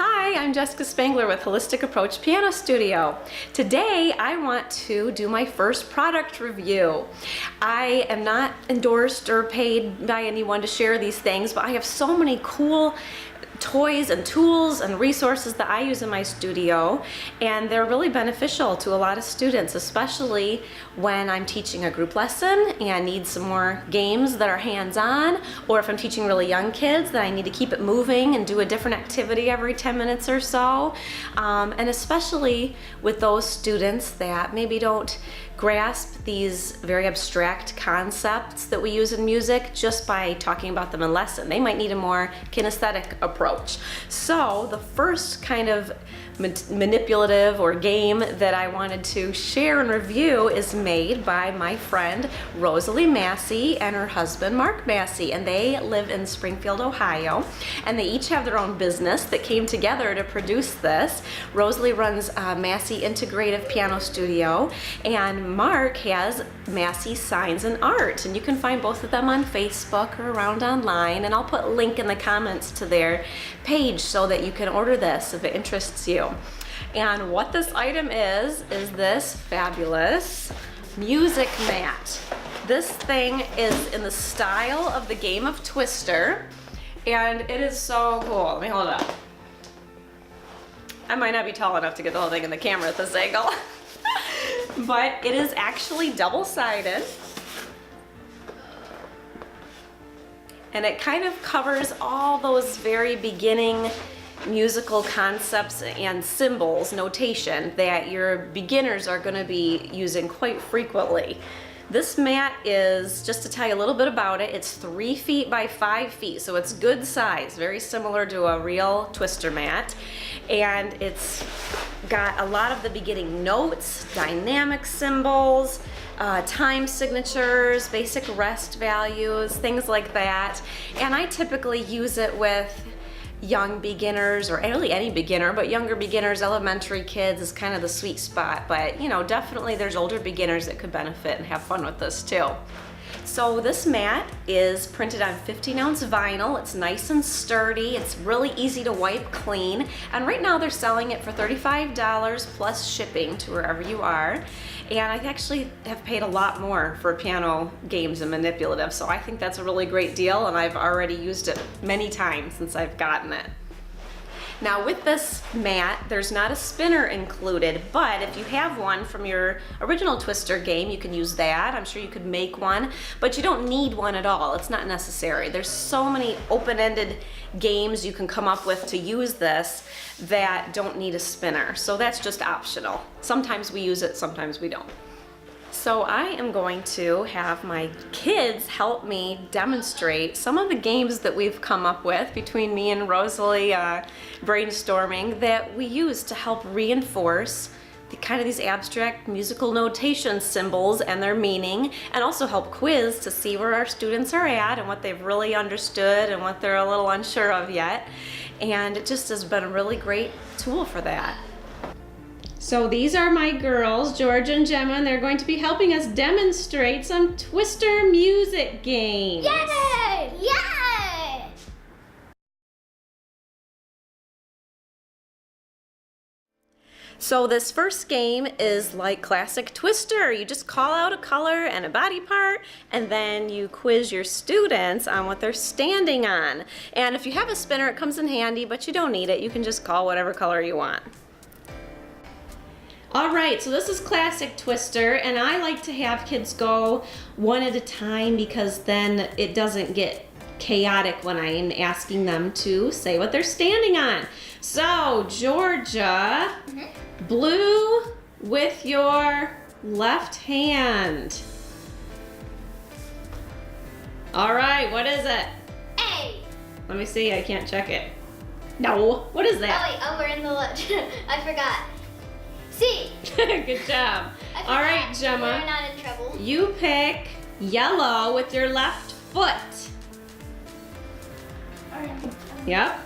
Hi, I'm Jessica Spangler with Holistic Approach Piano Studio. Today I want to do my first product review. I am not endorsed or paid by anyone to share these things, but I have so many cool toys and tools and resources that I use in my studio, and they're really beneficial to a lot of students, especially when I'm teaching a group lesson and need some more games that are hands-on, or if I'm teaching really young kids that I need to keep it moving and do a different activity every 10 minutes or so. And especially with those students that maybe don't grasp these very abstract concepts that we use in music just by talking about them in lesson. They might need a more kinesthetic approach. So the first kind of manipulative or game that I wanted to share and review is made by my friend Rosalee Massie and her husband Mark Massie, and they live in Springfield, Ohio, and they each have their own business that came together to produce this. Rosalee runs Massie Integrated Piano Studio, and Mark has Massie Signs and Art, and you can find both of them on Facebook or around online, and I'll put a link in the comments to their page so that you can order this if it interests you. And what this item is this fabulous music mat. This thing is in the style of the game of Twister, and it is so cool. Let me hold it up. I might not be tall enough to get the whole thing in the camera at this angle. But it is actually double-sided, and it kind of covers all those very beginning musical concepts and symbols, notation, that your beginners are going to be using quite frequently. This mat is, just to tell you a little bit about it, it's 3 feet by 5 feet, so it's good size, very similar to a real Twister mat, and it's got a lot of the beginning notes, dynamic symbols, time signatures, basic rest values, things like that. And I typically use it with young beginners, or really any beginner, but younger beginners, elementary kids is kind of the sweet spot. But you know, definitely there's older beginners that could benefit and have fun with this too. So this mat is printed on 15-ounce vinyl. It's nice and sturdy. It's really easy to wipe clean. And right now they're selling it for $35 plus shipping to wherever you are. And I actually have paid a lot more for piano games and manipulative, so I think that's a really great deal, and I've already used it many times since I've gotten it. Now with this mat, there's not a spinner included, but if you have one from your original Twister game, you can use that. I'm sure you could make one, but you don't need one at all. It's not necessary. There's so many open-ended games you can come up with to use this that don't need a spinner, so that's just optional. Sometimes we use it, sometimes we don't. So I am going to have my kids help me demonstrate some of the games that we've come up with between me and Rosalee brainstorming that we use to help reinforce these abstract musical notation symbols and their meaning, and also help quiz to see where our students are at and what they've really understood and what they're a little unsure of yet. And it just has been a really great tool for that. So these are my girls, Georgia and Gemma, and they're going to be helping us demonstrate some Twister music games. Yay! Yay! So this first game is like classic Twister. You just call out a color and a body part, and then you quiz your students on what they're standing on. And if you have a spinner, it comes in handy, but you don't need it. You can just call whatever color you want. All right, so this is classic Twister, and I like to have kids go one at a time because then it doesn't get chaotic when I'm asking them to say what they're standing on. So, Georgia, blue with your left hand. All right, what is it? A. Let me see, I can't check it. No, what is that? Oh wait, we're in the left. I forgot. C. Good job. All right, Gemma. We're not in trouble. You pick yellow with your left foot. Yep.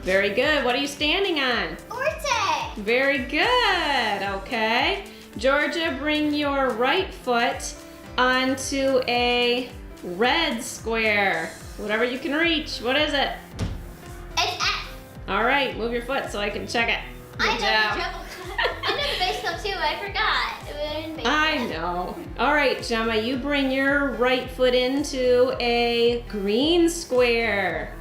Very good. What are you standing on? Forte. Very good. Okay. Georgia, bring your right foot onto a red square. Whatever you can reach. What is it? It's F. All right, move your foot so I can check it. I Good know job. the treble clef. I know the bass clef too, but I forgot. We were in bass I clef. know. All right, Gemma, you bring your right foot into a green square.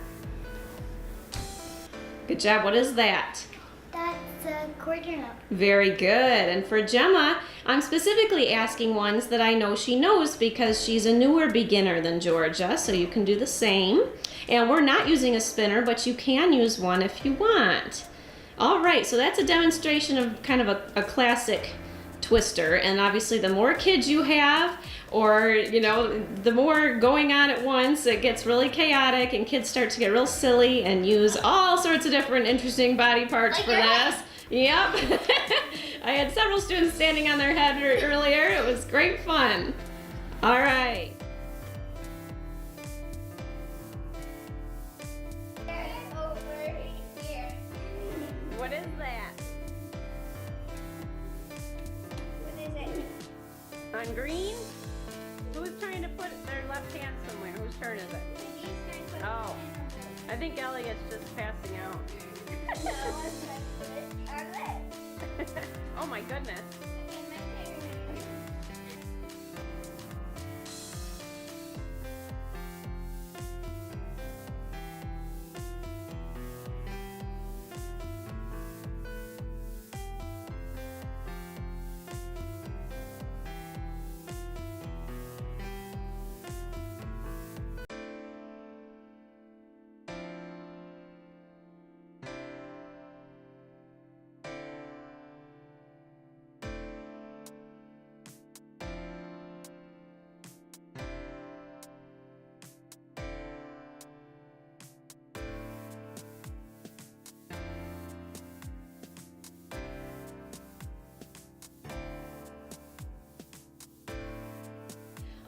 Good job. What is that? That's a quarter note. Very good. And for Gemma, I'm specifically asking ones that I know she knows because she's a newer beginner than Georgia, so you can do the same. And we're not using a spinner, but you can use one if you want. All right, so that's a demonstration of kind of a classic twister. And obviously the more kids you have, or the more going on at once, it gets really chaotic and kids start to get real silly and use all sorts of different interesting body parts Like for your this. head. Yep. I had several students standing on their head earlier. It was great fun. All right. Over here. What is that? What is it? On green? Who's trying to put their left hand somewhere? Whose turn is it? Oh. I think Elliot's just passing out. Oh my goodness.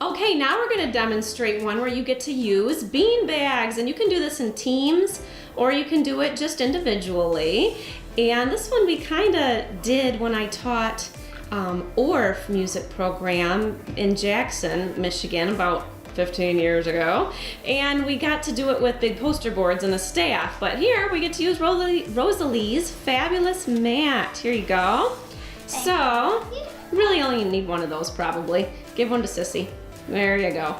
Okay, now we're going to demonstrate one where you get to use bean bags, and you can do this in teams or you can do it just individually. And this one we kind of did when I taught ORF music program in Jackson, Michigan about 15 years ago, and we got to do it with big poster boards and the staff. But here we get to use Rosalee's fabulous mat. Here you go. So really only need one of those probably. Give one to Sissy. There you go.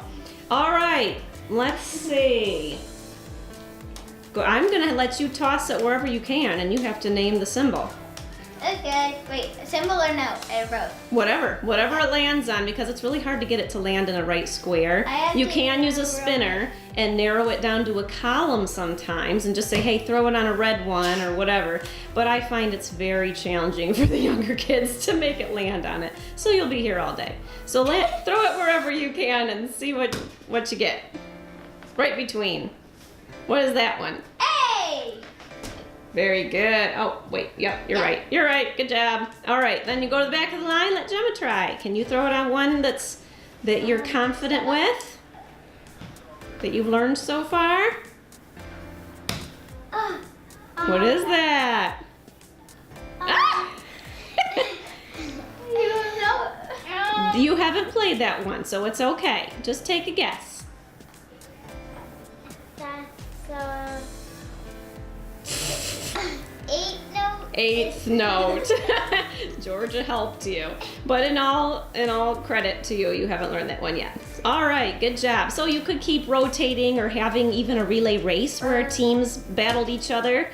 All right, let's see. I'm gonna let you toss it wherever you can, and you have to name the symbol. Okay, wait, a symbol or note? I wrote. Whatever it lands on, because it's really hard to get it to land in a right square. I have You to can use a narrow spinner and narrow it down to a column sometimes and just say, hey, throw it on a red one or whatever. But I find it's very challenging for the younger kids to make it land on it. So you'll be here all day. So throw it wherever you can and see what you get. Right between. What is that one? Hey! Very good. Oh, wait. Yep, you're right. You're right. Good job. All right, then you go to the back of the line. Let Gemma try. Can you throw it on one that you're confident with? That you've learned so far? What is that? Ah! You don't know. You haven't played that one, so it's okay. Just take a guess. That's eighth note. 8th note. Georgia helped you. But in all credit to you, you haven't learned that one yet. All right, good job. So you could keep rotating or having even a relay race where teams battled each other.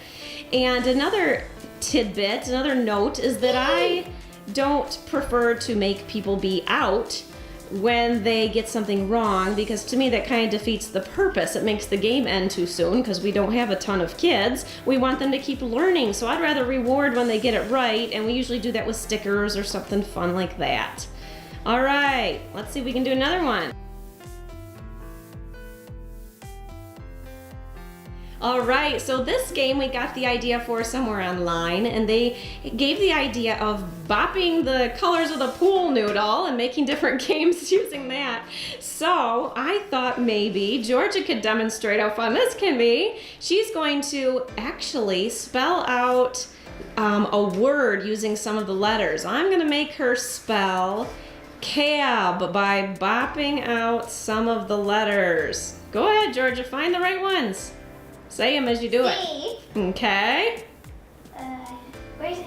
And another tidbit, another note is that I don't prefer to make people be out when they get something wrong, because to me that kind of defeats the purpose. It makes the game end too soon because we don't have a ton of kids. We want them to keep learning, so I'd rather reward when they get it right, and we usually do that with stickers or something fun like that. All right, let's see if we can do another one. All right, so this game we got the idea for somewhere online, and they gave the idea of bopping the colors of the pool noodle and making different games using that. So I thought maybe Georgia could demonstrate how fun this can be. She's going to actually spell out a word using some of the letters. I'm gonna make her spell cab by bopping out some of the letters. Go ahead, Georgia, find the right ones. Say them as you do it. C. Okay. Where's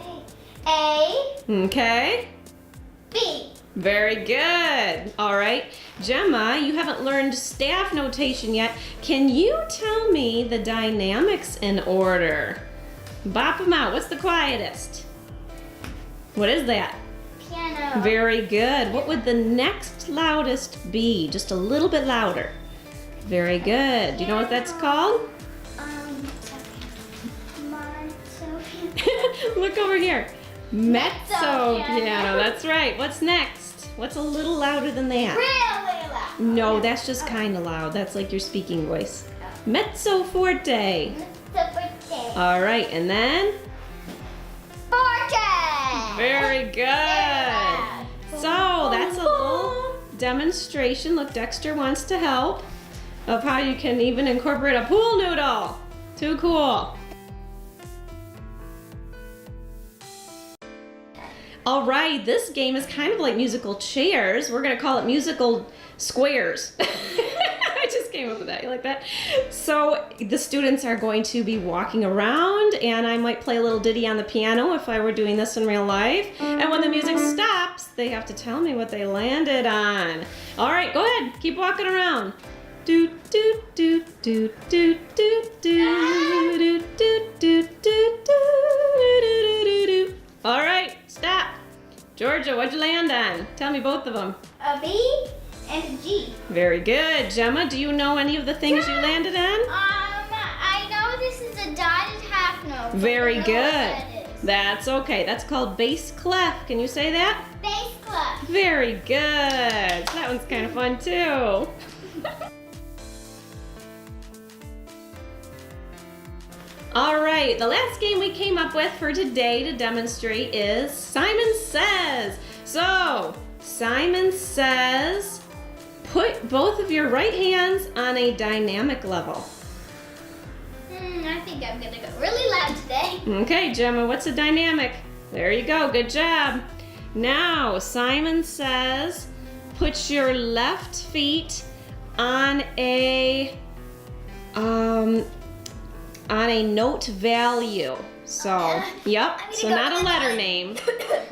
A? Okay. B. Very good. All right. Gemma, you haven't learned staff notation yet. Can you tell me the dynamics in order? Bop them out. What's the quietest? What is that? Piano. Very good. What would the next loudest be? Just a little bit louder. Very good. Do you know what that's called? Look over here. Mezzo piano. That's right. What's next? What's a little louder than that? Really loud. No, that's just kind of loud. That's like your speaking voice. Mezzo forte. All right, and then? Forte. Very good. So that's a little demonstration. Look, Dexter wants to help of how you can even incorporate a pool noodle. Too cool. All right, this game is kind of like musical chairs. We're gonna call it musical squares. I just came up with that, you like that? So the students are going to be walking around and I might play a little ditty on the piano if I were doing this in real life. And when the music stops, they have to tell me what they landed on. All right, go ahead, keep walking around. Do, do, do, do, do, do, do, do, do, do, do, do, do, do. All right, stop. Georgia, what'd you land on? Tell me both of them. A B and a G. Very good. Gemma, do you know any of the things you landed on? I know this is a dotted half note. Very I don't know good. what that is. That's okay. That's called bass clef. Can you say that? Bass clef. Very good. So that one's kind of fun too. All right, the last game we came up with for today to demonstrate is Simon Says. So, Simon Says, put both of your right hands on a dynamic level. I think I'm gonna go really loud today. Okay, Gemma, what's a dynamic? There you go, good job. Now, Simon Says, put your left feet on a note value. So, yep, so not a letter name.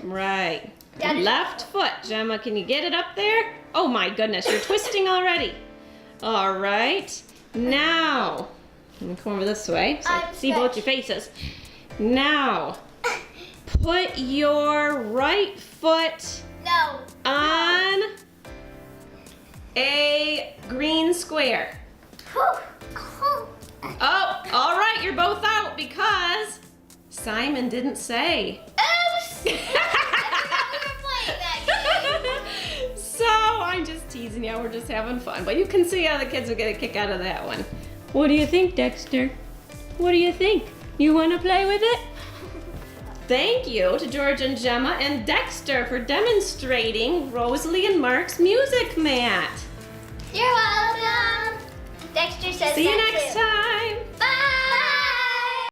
Right. Left foot. Gemma, can you get it up there? Oh my goodness, you're twisting already. All right. Now, let me come over this way so I can see both your faces. Now, put your right foot on a green square. Oh, all right, you're both out because Simon didn't say. Oops! So I'm just teasing you, we're just having fun. But you can see how the kids will get a kick out of that one. What do you think, Dexter? What do you think? You want to play with it? Thank you to George and Gemma and Dexter for demonstrating Rosalee and Mark's music mat. You're welcome. Dexter says See you that next too. time. Bye!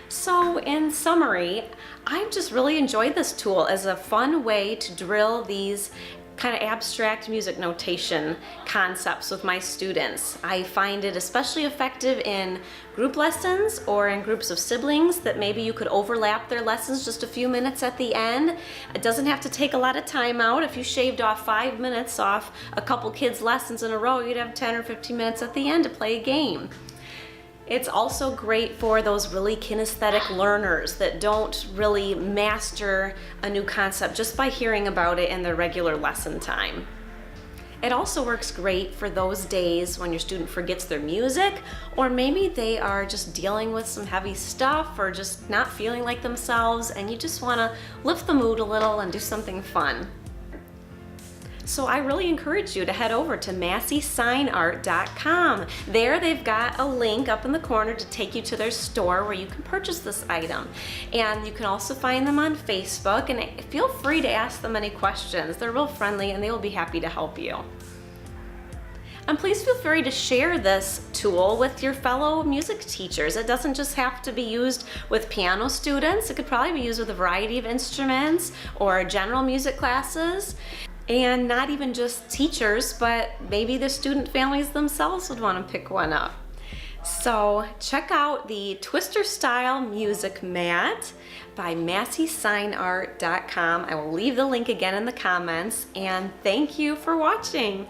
So in summary, I've just really enjoyed this tool as a fun way to drill these kind of abstract music notation concepts with my students. I find it especially effective in group lessons or in groups of siblings that maybe you could overlap their lessons just a few minutes at the end. It doesn't have to take a lot of time out. If you shaved off 5 minutes off a couple kids' lessons in a row, you'd have 10 or 15 minutes at the end to play a game. It's also great for those really kinesthetic learners that don't really master a new concept just by hearing about it in their regular lesson time. It also works great for those days when your student forgets their music, or maybe they are just dealing with some heavy stuff or just not feeling like themselves and you just want to lift the mood a little and do something fun. So I really encourage you to head over to MassieSignArt.com. There they've got a link up in the corner to take you to their store where you can purchase this item. And you can also find them on Facebook, and feel free to ask them any questions. They're real friendly and they will be happy to help you. And please feel free to share this tool with your fellow music teachers. It doesn't just have to be used with piano students. It could probably be used with a variety of instruments or general music classes. And not even just teachers, but maybe the student families themselves would want to pick one up. So check out the Twister Style Music Mat by MassieSignArt.com. I will leave the link again in the comments, and thank you for watching.